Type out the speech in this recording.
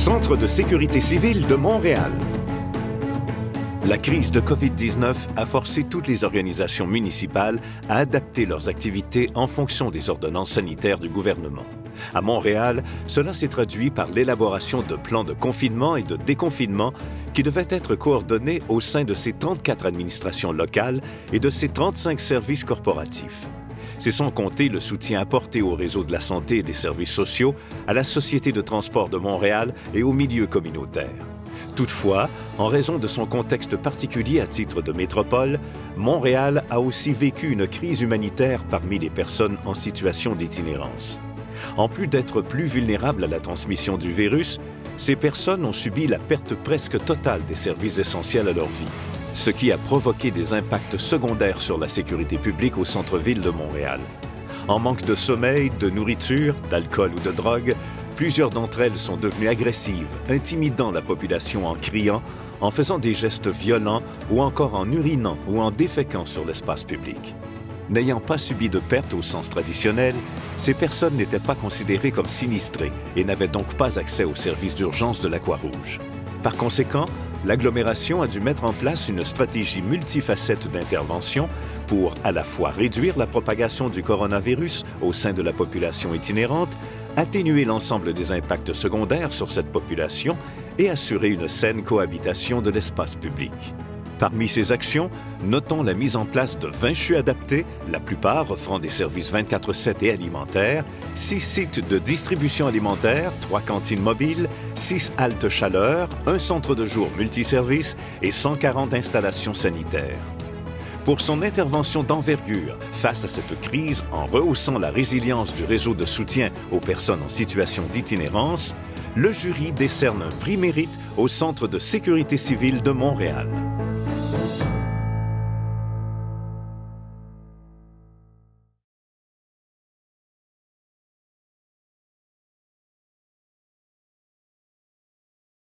Centre de sécurité civile de Montréal. La crise de COVID-19 a forcé toutes les organisations municipales à adapter leurs activités en fonction des ordonnances sanitaires du gouvernement. À Montréal, cela s'est traduit par l'élaboration de plans de confinement et de déconfinement qui devaient être coordonnés au sein de ces 34 administrations locales et de ces 35 services corporatifs. C'est sans compter le soutien apporté au réseau de la santé et des services sociaux, à la Société de transport de Montréal et aux milieux communautaires. Toutefois, en raison de son contexte particulier à titre de métropole, Montréal a aussi vécu une crise humanitaire parmi les personnes en situation d'itinérance. En plus d'être plus vulnérables à la transmission du virus, ces personnes ont subi la perte presque totale des services essentiels à leur vie, ce qui a provoqué des impacts secondaires sur la sécurité publique au centre-ville de Montréal. En manque de sommeil, de nourriture, d'alcool ou de drogue, plusieurs d'entre elles sont devenues agressives, intimidant la population en criant, en faisant des gestes violents ou encore en urinant ou en déféquant sur l'espace public. N'ayant pas subi de pertes au sens traditionnel, ces personnes n'étaient pas considérées comme sinistrées et n'avaient donc pas accès aux services d'urgence de la Croix-Rouge. Par conséquent, l'agglomération a dû mettre en place une stratégie multifacette d'intervention pour à la fois réduire la propagation du coronavirus au sein de la population itinérante, atténuer l'ensemble des impacts secondaires sur cette population et assurer une saine cohabitation de l'espace public. Parmi ces actions, notons la mise en place de 20 CHU adaptés, la plupart offrant des services 24/7 et alimentaires, 6 sites de distribution alimentaire, 3 cantines mobiles, 6 haltes chaleur, un centre de jour multiservice et 140 installations sanitaires. Pour son intervention d'envergure face à cette crise en rehaussant la résilience du réseau de soutien aux personnes en situation d'itinérance, le jury décerne un prix mérite au Centre de sécurité civile de Montréal.